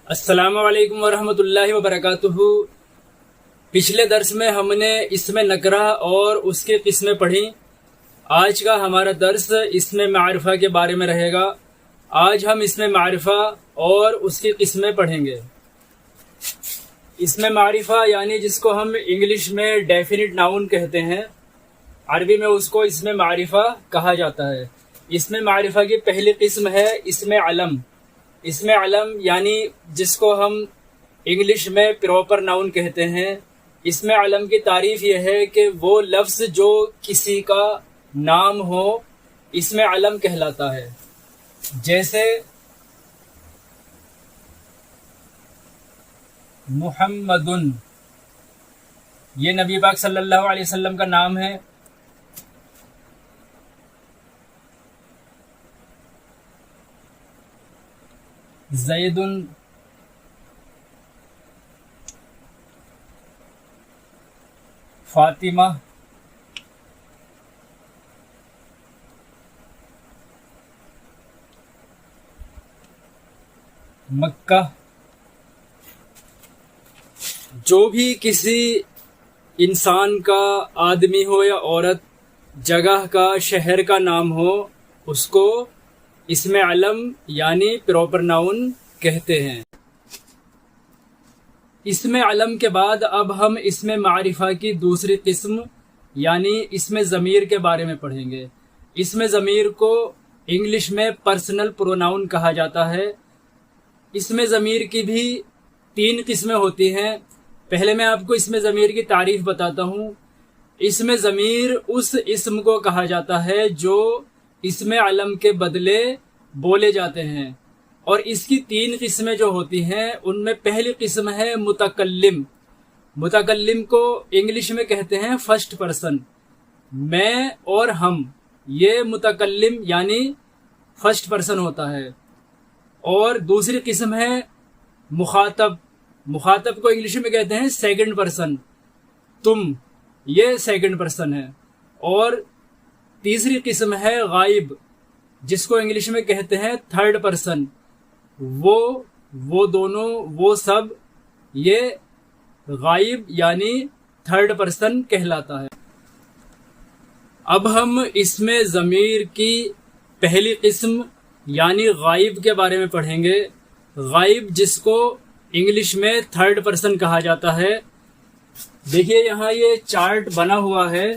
السلام علیکم ورحمۃ اللہ وبرکاتہ۔ پچھلے درس میں ہم نے اسم نکرہ اور اس کی قسمیں پڑھی۔ آج کا ہمارا درس اسم معرفہ کے بارے میں رہے گا۔ آج ہم اسم معرفہ اور اس کی قسمیں پڑھیں گے۔ اسم معرفہ یعنی جس کو ہم انگلش میں ڈیفینٹ ناؤن کہتے ہیں، عربی میں اس کو اسم معرفہ کہا جاتا ہے۔ اسم معرفہ کی پہلی قسم ہے اسم علم۔ اسم علم یعنی جس کو ہم انگلش میں پراپر ناؤن کہتے ہیں۔ اسم علم کی تعریف یہ ہے کہ وہ لفظ جو کسی کا نام ہو اسم علم کہلاتا ہے۔ جیسے محمد، یہ نبی پاک صلی اللہ علیہ وسلم کا نام ہے۔ زید، فاطمہ، مکہ۔ جو بھی کسی انسان کا، آدمی ہو یا عورت، جگہ کا، شہر کا نام ہو، اس کو اسم علم یعنی پراپر ناؤن کہتے ہیں۔ اسم علم کے بعد اب ہم اسم معرفہ کی دوسری قسم یعنی اسم ضمیر کے بارے میں پڑھیں گے۔ اسم ضمیر کو انگلش میں پرسنل پروناؤن کہا جاتا ہے۔ اسم ضمیر کی بھی تین قسمیں ہوتی ہیں۔ پہلے میں آپ کو اسم ضمیر کی تعریف بتاتا ہوں۔ اسم ضمیر اس اسم کو کہا جاتا ہے جو اسم علم کے بدلے بولے جاتے ہیں، اور اس کی تین قسمیں جو ہوتی ہیں ان میں پہلی قسم ہے متکلم۔ متکلم کو انگلش میں کہتے ہیں فرسٹ پرسن، میں اور ہم، یہ متکلم یعنی فرسٹ پرسن ہوتا ہے۔ اور دوسری قسم ہے مخاطب۔ مخاطب کو انگلش میں کہتے ہیں سیکنڈ پرسن، تم، یہ سیکنڈ پرسن ہے۔ اور تیسری قسم ہے غائب، جس کو انگلش میں کہتے ہیں تھرڈ پرسن، وہ دونوں، وہ سب، یہ غائب یعنی تھرڈ پرسن کہلاتا ہے۔ اب ہم اسم ضمیر کی پہلی قسم یعنی غائب کے بارے میں پڑھیں گے۔ غائب جس کو انگلش میں تھرڈ پرسن کہا جاتا ہے۔ دیکھیے یہاں یہ چارٹ بنا ہوا ہے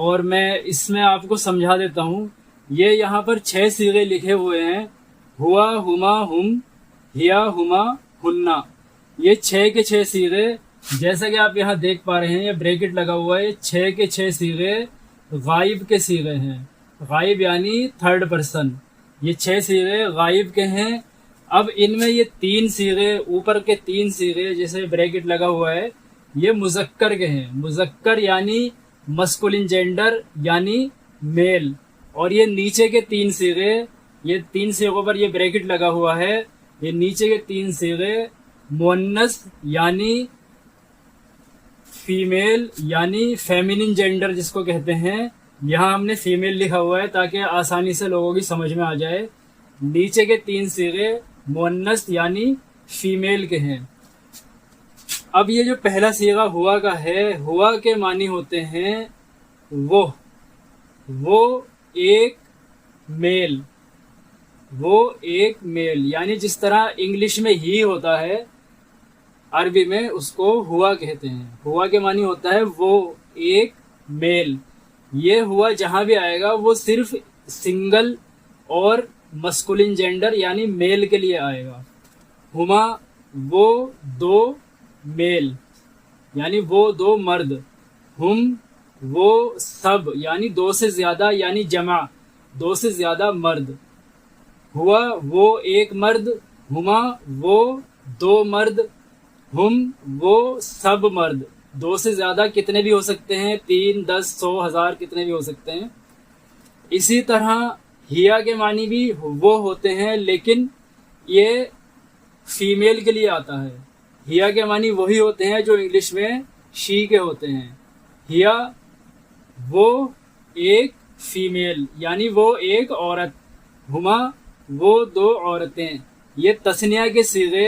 اور میں اس میں آپ کو سمجھا دیتا ہوں۔ یہ یہاں پر 6 صیغے لکھے ہوئے ہیں، ہوا، ہما، ہم، ہیا، ہما، ہننا۔ یہ 6 کے 6 صیغے، جیسا کہ آپ یہاں دیکھ پا رہے ہیں، یہ بریکٹ لگا ہوا ہے، 6 کے 6 صیغے غائب کے صیغے ہیں۔ غائب یعنی تھرڈ پرسن، یہ 6 صیغے غائب کے ہیں۔ اب ان میں یہ 3 صیغے، اوپر کے 3 صیغے جیسے بریکٹ لگا ہوا ہے، یہ مذکر کے ہیں۔ مذکر یعنی مسکولن جینڈر یعنی میل۔ اور یہ نیچے کے 3 صیغے، یہ 3 صیغوں پر یہ بریکٹ لگا ہوا ہے، یہ نیچے کے 3 صیغے مؤنث یعنی فیمیل یعنی فیمینن جینڈر جس کو کہتے ہیں۔ یہاں ہم نے فیمیل لکھا ہوا ہے تاکہ آسانی سے لوگوں کی سمجھ میں آ جائے۔ نیچے کے 3 صیغے مؤنث یعنی فیمیل کے ہیں۔ اب یہ جو پہلا صیغہ ہوا کا ہے، ہوا کے معنی ہوتے ہیں وہ ایک میل، وہ ایک میل، یعنی جس طرح انگلش میں ہی ہوتا ہے، عربی میں اس کو ہوا کہتے ہیں۔ ہوا کے معنی ہوتا ہے وہ ایک میل۔ یہ ہوا جہاں بھی آئے گا وہ صرف سنگل اور مسکولن جینڈر یعنی میل کے لیے آئے گا۔ ہما، وہ 2 میل یعنی وہ 2 مرد۔ ہم، وہ سب یعنی 2 سے زیادہ یعنی جمع، 2 سے زیادہ مرد۔ ہوا، وہ ایک مرد۔ ہما، وہ 2 مرد۔ ہم، وہ سب مرد۔ 2 سے زیادہ کتنے بھی ہو سکتے ہیں، 3، 10، 100، 1000 کتنے بھی ہو سکتے ہیں۔ اسی طرح ہیا کے معنی بھی وہ ہوتے ہیں، لیکن یہ فیمیل کے لیے آتا ہے۔ ہیا کے معنی وہی ہوتے ہیں جو انگلش میں شی کے ہوتے ہیں۔ ہیا، وہ ایک فیمیل یعنی وہ ایک عورت۔ ہما، وہ 2 عورتیں۔ یہ تثنیہ کے صیغے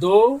2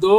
2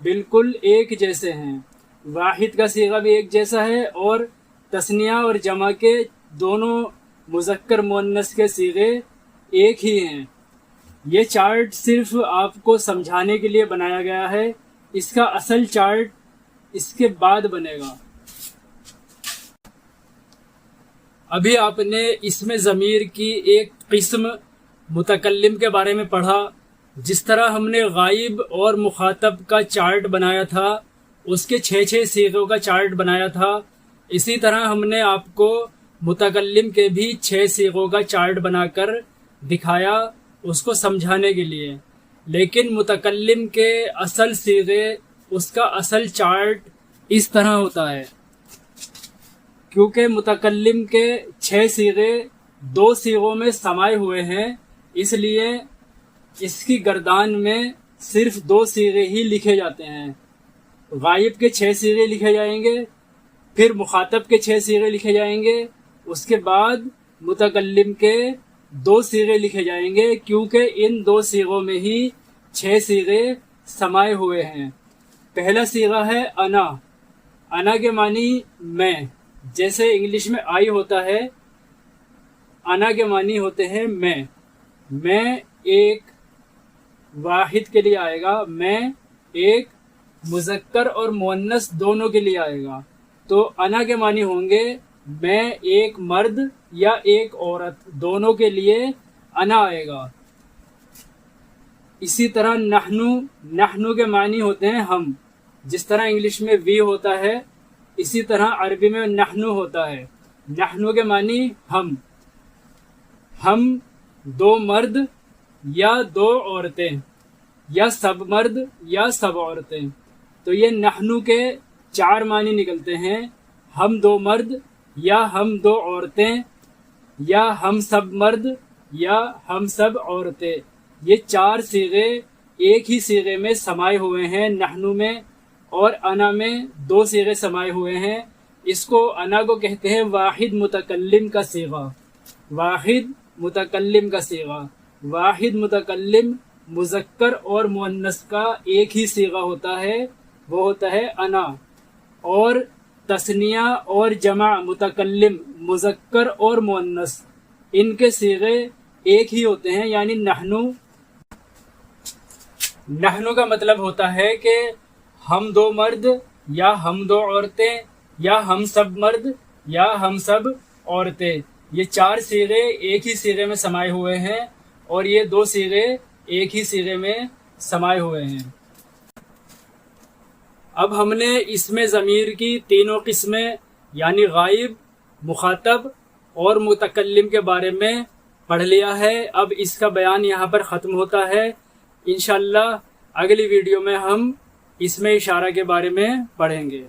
بالکل ایک جیسے ہیں. واحد کا صیغہ بھی ایک جیسا ہے اور تثنیہ اور جمع کے دونوں مذکر مؤنث کے صیغے ایک ہی ہیں. یہ چارٹ صرف آپ کو سمجھانے کے لیے بنایا گیا ہے. اس کا اصل چارٹ اس کے بعد بنے گا. ابھی آپ نے اسم ضمیر کی ایک قسم متکلم کے بارے میں پڑھا. جس طرح ہم نے غائب اور مخاطب کا چارٹ بنایا تھا، اس کے 6 صیغوں کا چارٹ بنایا تھا، اسی طرح ہم نے آپ کو متکلم کے بھی 6 صیغوں کا چارٹ بنا کر دکھایا اس کو سمجھانے کے لیے. لیکن متکلم کے اصل صیغے، اس کا اصل چارٹ اس طرح ہوتا ہے. کیونکہ متکلم کے 6 صیغے 2 صیغوں میں سمائے ہوئے ہیں، اس لیے اس کی گردان میں صرف 2 صیغے ہی لکھے جاتے ہیں. غائب کے 6 صیغے لکھے جائیں گے، پھر مخاطب کے 6 صیغے لکھے جائیں گے، اس کے بعد متکلم کے 2 صیغے لکھے جائیں گے، کیونکہ ان 2 صیغوں میں ہی 6 صیغے سمائے ہوئے ہیں. پہلا صیغہ ہے انا. انا کے معنی میں، جیسے انگلش میں آئی ہوتا ہے، انا کے معنی ہوتے ہیں میں. میں ایک واحد کے لیے آئے گا، میں ایک مذکر اور مؤنث دونوں کے لیے آئے گا. تو انا کے معنی ہوں گے میں ایک مرد یا ایک عورت، دونوں کے لیے انا آئے گا. اسی طرح نحنو کے معنی ہوتے ہیں ہم. جس طرح انگلش میں وی ہوتا ہے، اسی طرح عربی میں نحنو ہوتا ہے. نحنو کے معنی ہم. ہم 2 مرد یا 2 عورتیں، یا سب مرد یا سب عورتیں. تو یہ نحنو کے 4 معنی نکلتے ہیں: ہم 2 مرد، یا ہم 2 عورتیں، یا ہم سب مرد، یا ہم سب عورتیں. یہ 4 صیغے ایک ہی صیغے میں سمائے ہوئے ہیں نحنو میں، اور انا میں 2 صیغے سمائے ہوئے ہیں. اس کو انا کو کہتے ہیں واحد متکلم کا صیغہ. واحد متکلم کا صیغہ. واحد متکلم مذکر اور مؤنث کا ایک ہی صیغہ ہوتا ہے، وہ ہوتا ہے انا. اور تثنیہ اور جمع متکلم مذکر اور مؤنث، ان کے صیغے ایک ہی ہوتے ہیں، یعنی نحنو. نحنو کا مطلب ہوتا ہے کہ ہم 2 مرد، یا ہم 2 عورتیں، یا ہم سب مرد، یا ہم سب عورتیں. یہ 4 صیغے ایک ہی صیغے میں سمائے ہوئے ہیں، اور یہ 2 صیغے ایک ہی صیغے میں سمائے ہوئے ہیں. اب ہم نے اسم ضمیر کی تینوں قسمیں یعنی غائب، مخاطب اور متکلم کے بارے میں پڑھ لیا ہے. اب اس کا بیان یہاں پر ختم ہوتا ہے. انشاءاللہ اگلی ویڈیو میں ہم اسم اشارہ کے بارے میں پڑھیں گے.